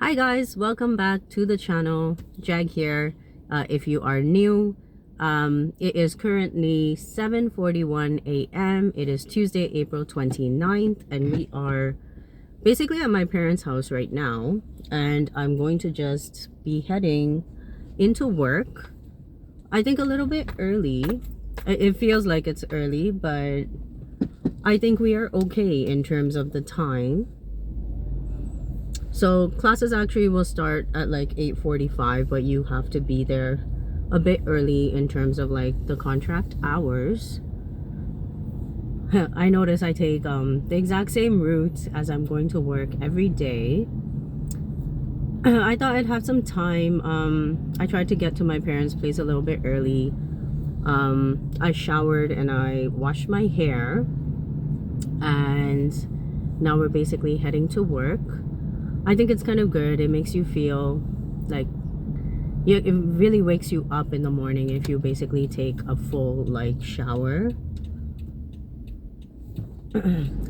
Hi guys, welcome back to the channel. Jag here. If you are new, it is currently 7:41 a.m. It is Tuesday, April 29th, and we are basically at my parents' house right now, and I'm going to just be heading into work. I think a little bit early. It feels like it's early, but I think we are okay in terms of the time. So classes actually will start at like 8:45, but you have to be there a bit early in terms of like the contract hours. I notice I take the exact same route as I'm going to work every day. I thought I'd have some time. I tried to get to my parents' place a little bit early. I showered and I washed my hair, and now we're basically heading to work. I think it's kind of good. It makes you feel like it really wakes you up in the morning if you basically take a full like shower.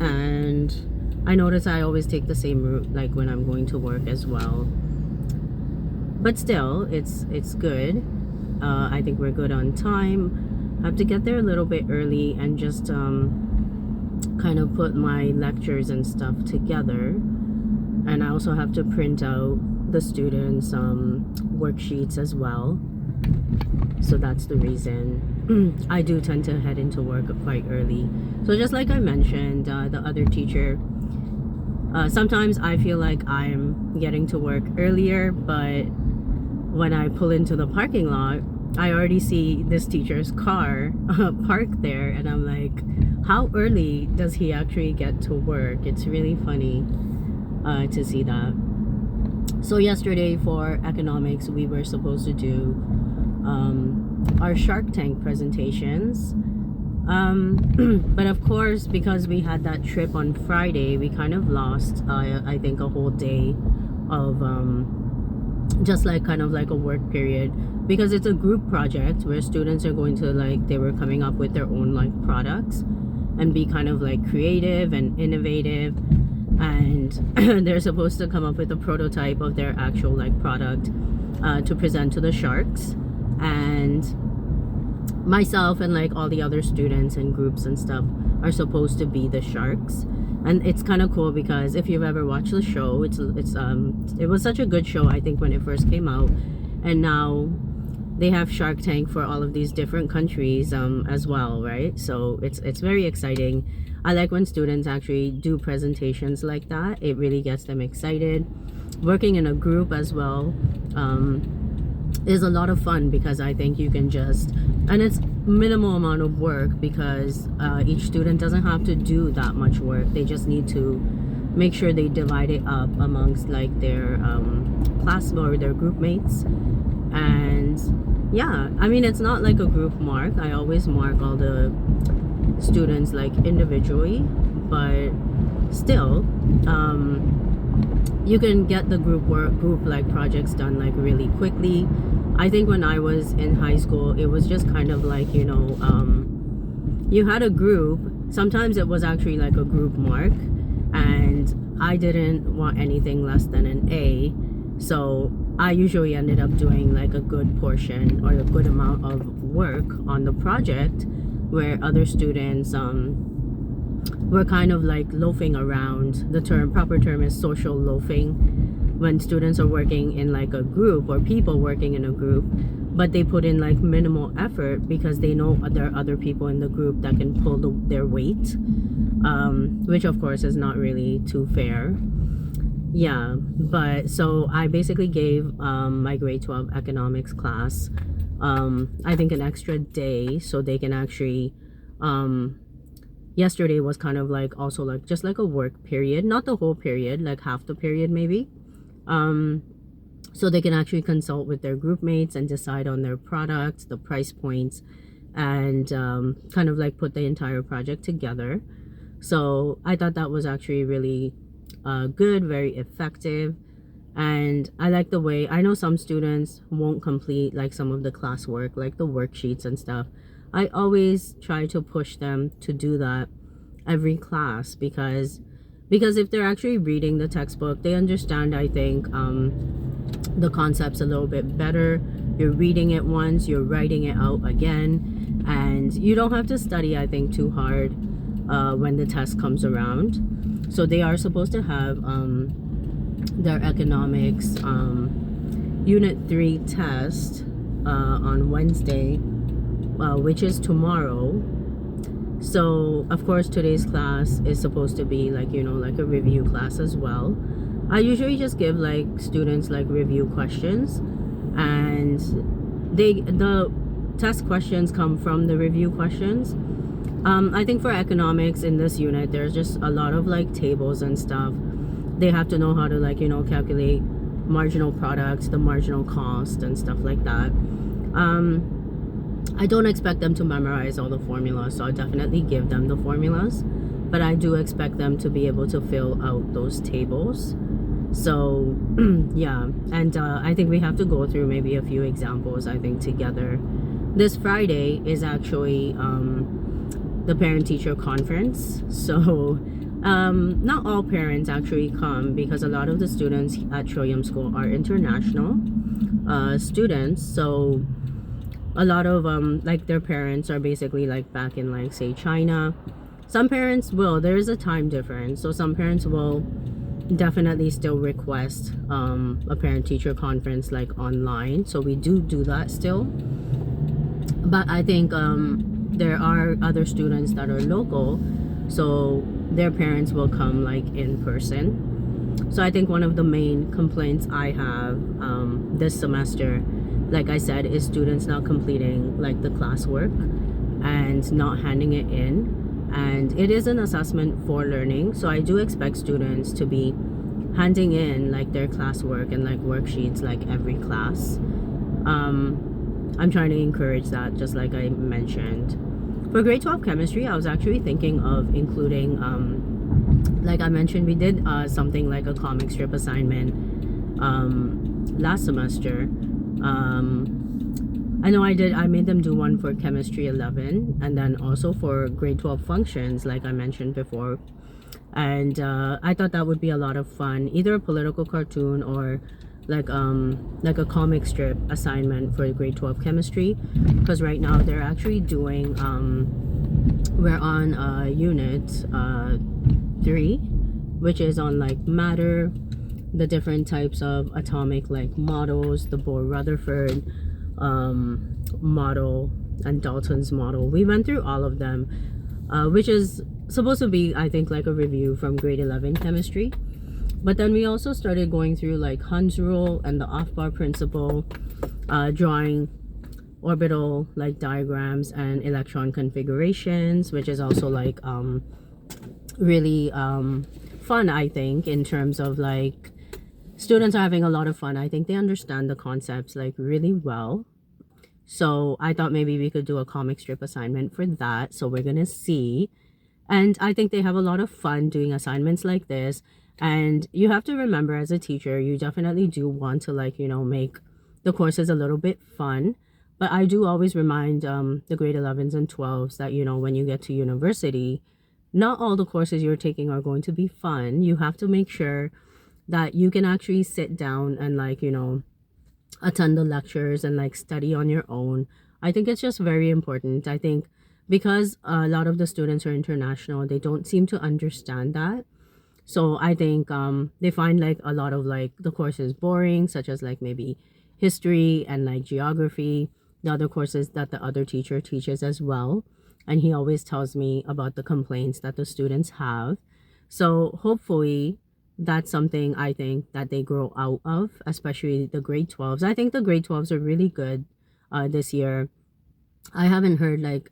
And I notice I always take the same route like when I'm going to work as well. But still, it's good. I think we're good on time. I have to get there a little bit early and just kind of put my lectures and stuff together. And I also have to print out the students' worksheets as well. So that's the reason I do tend to head into work quite early. So just like I mentioned, the other teacher, sometimes I feel like I'm getting to work earlier, but when I pull into the parking lot, I already see this teacher's car parked there, and I'm like, how early does he actually get to work? It's really funny to see that. So yesterday for economics, we were supposed to do our Shark Tank presentations. But of course, because we had that trip on Friday, we kind of lost, I think, a whole day of just like kind of like a work period, because it's a group project where students are going to like, they were coming up with their own like products and be kind of like creative and innovative, and they're supposed to come up with a prototype of their actual like product to present to the sharks. And myself and like all the other students and groups and stuff are supposed to be the sharks. And it's kind of cool because if you've ever watched the show, it was such a good show, I think, when it first came out, and now they have Shark Tank for all of these different countries as well, right? So it's very exciting. I like when students actually do presentations like that. It really gets them excited. Working in a group as well is a lot of fun, because I think you can just, and it's minimal amount of work, because each student doesn't have to do that much work. They just need to make sure they divide it up amongst like their class or their group mates. And yeah, I mean, it's not like a group mark. I always mark all the students like individually, but still you can get the group like projects done like really quickly. I think when I was in high school, it was just kind of like, you know, you had a group. Sometimes it was actually like a group mark, and I didn't want anything less than an A, so I usually ended up doing like a good portion or a good amount of work on the project, where other students were kind of like loafing around. The proper term is social loafing, when students are working in like a group, or people working in a group, but they put in like minimal effort because they know there are other people in the group that can pull their weight, which of course is not really too fair. Yeah, but so I basically gave my grade 12 economics class I think an extra day, so they can actually yesterday was kind of like also like just like a work period, not the whole period, like half the period maybe, so they can actually consult with their group mates and decide on their products, the price points, and kind of like put the entire project together. So I thought that was actually really good, very effective. And I like the way, I know some students won't complete like some of the classwork, like the worksheets and stuff. I always try to push them to do that every class, because because if they're actually reading the textbook, they understand, I think, the concepts a little bit better. You're reading it once, you're writing it out again, and you don't have to study, I think, too hard when the test comes around. So they are supposed to have their economics unit 3 test on Wednesday, which is tomorrow. So of course today's class is supposed to be like, you know, like a review class as well. I usually just give like students like review questions, and the test questions come from the review questions. I think for economics in this unit, there's just a lot of like tables and stuff. They have to know how to, like, you know, calculate marginal products, the marginal cost and stuff like that. I don't expect them to memorize all the formulas, so I'll definitely give them the formulas, but I do expect them to be able to fill out those tables. So yeah, and I think we have to go through maybe a few examples, I think, together. This Friday is actually the parent-teacher conference, so not all parents actually come, because a lot of the students at Trillium School are international students. So a lot of like their parents are basically like back in, like, say, China. Some parents will, there's a time difference, so some parents will definitely still request a parent-teacher conference like online, so we do that still. But I think there are other students that are local, so their parents will come like in person. So I think one of the main complaints I have this semester, like I said, is students not completing like the classwork and not handing it in. And it is an assessment for learning, so I do expect students to be handing in like their classwork and like worksheets like every class. I'm trying to encourage that, just like I mentioned. For grade 12 chemistry, I was actually thinking of including like I mentioned, we did something like a comic strip assignment last semester. I know I made them do one for chemistry 11, and then also for grade 12 functions, like I mentioned before. And I thought that would be a lot of fun, either a political cartoon or like a comic strip assignment for grade 12 chemistry, because right now they're actually doing we're on unit 3, which is on like matter, the different types of atomic like models, the Bohr-Rutherford model and Dalton's model. We went through all of them, which is supposed to be, I think, like a review from grade 11 chemistry. But then we also started going through like Hund's rule and the Aufbau principle, drawing orbital like diagrams and electron configurations, which is also like really fun, I think, in terms of like students are having a lot of fun. I think they understand the concepts like really well. So I thought maybe we could do a comic strip assignment for that. So we're gonna see. And I think they have a lot of fun doing assignments like this. And you have to remember, as a teacher, you definitely do want to, like, you know, make the courses a little bit fun. But I do always remind the grade 11s and 12s that, you know, when you get to university, not all the courses you're taking are going to be fun. You have to make sure that you can actually sit down and, like, you know, attend the lectures and like study on your own. I think it's just very important. I think because a lot of the students are international, they don't seem to understand that. So I think they find like a lot of like the courses boring, such as like maybe history and like geography, the other courses that the other teacher teaches as well. And he always tells me about the complaints that the students have. So hopefully that's something I think that they grow out of, especially the grade 12s. I think the grade 12s are really good this year. I haven't heard like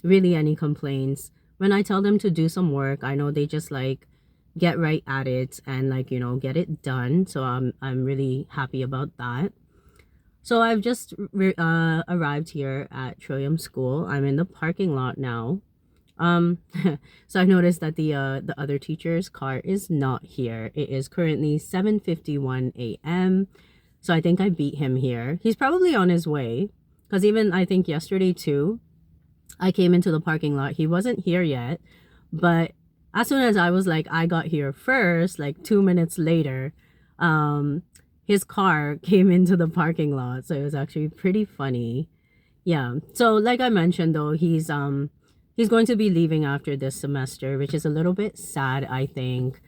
really any complaints. When I tell them to do some work, I know they just like get right at it and like, you know, get it done. So I'm really happy about that. So I've just arrived here at Trillium School. I'm in the parking lot now. So I noticed that the other teacher's car is not here. It is currently 7:51 a.m. So I think I beat him here. He's probably on his way, because even I think yesterday too, I came into the parking lot. He wasn't here yet, but as soon as I was like, I got here first, like 2 minutes later, um, his car came into the parking lot. So it was actually pretty funny. Yeah. So like I mentioned though, he's going to be leaving after this semester, which is a little bit sad, I think.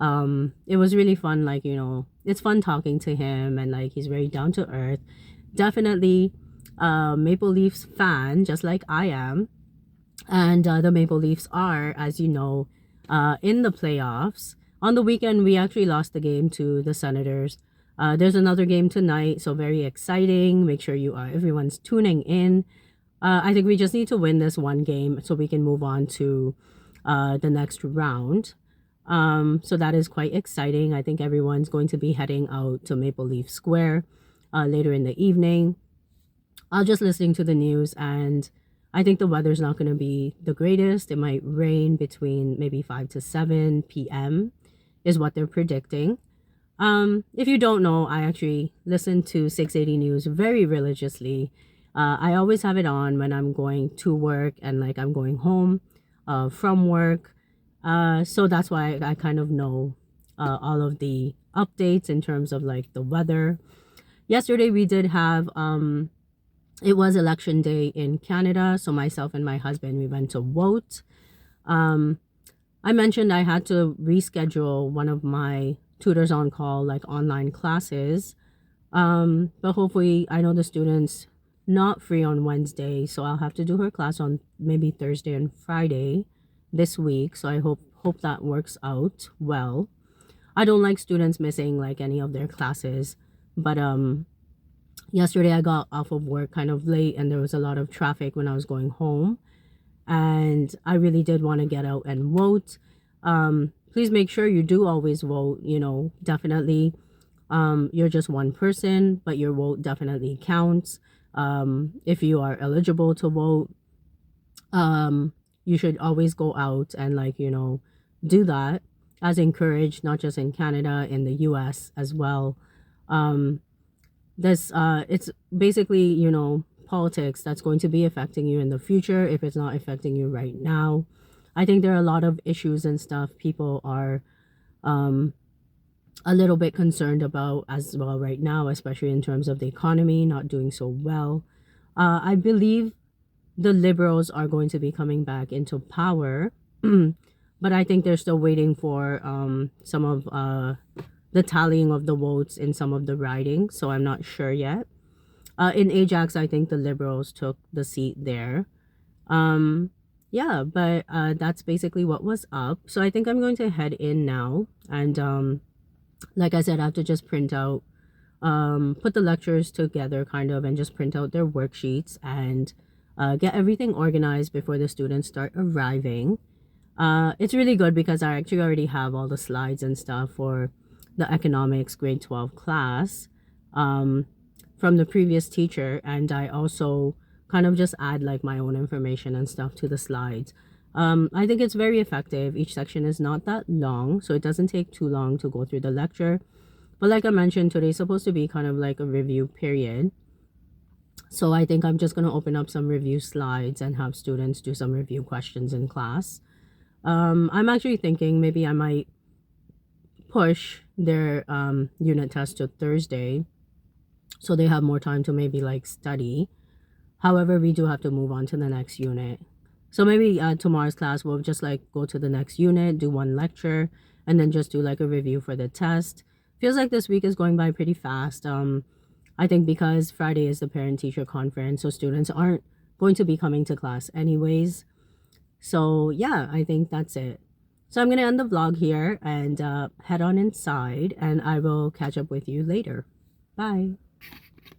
It was really fun, like, it's fun talking to him, and like he's very down to earth. Definitely Maple Leafs fan, just like I am. And the Maple Leafs are, as you know, in the playoffs. On the weekend, we actually lost the game to the Senators. There's another game tonight, so very exciting. Make sure everyone's tuning in. I think we just need to win this one game so we can move on to the next round. So that is quite exciting. I think everyone's going to be heading out to Maple Leaf Square later in the evening. I was just listening to the news, and I think the weather's not going to be the greatest. It might rain between maybe 5 to 7 p.m. is what they're predicting. If you don't know, I actually listen to 680 News very religiously. I always have it on when I'm going to work and like I'm going home from work. So that's why I kind of know all of the updates in terms of like the weather. Yesterday we did have it was election day in Canada, so myself and my husband, we went to vote. I mentioned I had to reschedule one of my tutors on call, like online classes. But hopefully, I know the student's not free on Wednesday, so I'll have to do her class on maybe Thursday and Friday this week. So I hope that works out well. I don't like students missing like any of their classes, but yesterday I got off of work kind of late, and there was a lot of traffic when I was going home, and I really did want to get out and vote. Please make sure you do always vote. Definitely, you're just one person, but your vote definitely counts. If you are eligible to vote, you should always go out and do that, as encouraged, not just in Canada, in the US as well. This It's basically politics that's going to be affecting you in the future if it's not affecting you right now. I think there are a lot of issues and stuff people are a little bit concerned about as well right now, especially in terms of the economy not doing so well. I believe the liberals are going to be coming back into power, but I think they're still waiting for some of the tallying of the votes in some of the ridings, so I'm not sure yet. In Ajax, I think the liberals took the seat there. Yeah, but that's basically what was up. So I think I'm going to head in now, and like I said, I have to just print out, put the lectures together kind of, and just print out their worksheets and get everything organized before the students start arriving. It's really good because I actually already have all the slides and stuff for the economics grade 12 class from the previous teacher, and I also kind of just add like my own information and stuff to the slides. I think it's very effective. Each section is not that long, so it doesn't take too long to go through the lecture. But like I mentioned, today's supposed to be kind of like a review period. So I think I'm just going to open up some review slides and have students do some review questions in class. I'm actually thinking maybe I might push their unit test to Thursday so they have more time to maybe like study. However, we do have to move on to the next unit. So maybe tomorrow's class we'll just like go to the next unit, do one lecture, and then just do like a review for the test. Feels like this week is going by pretty fast. I think because Friday is the parent-teacher conference, so students aren't going to be coming to class anyways. So yeah, I think that's it. So I'm going to end the vlog here and head on inside, and I will catch up with you later. Bye.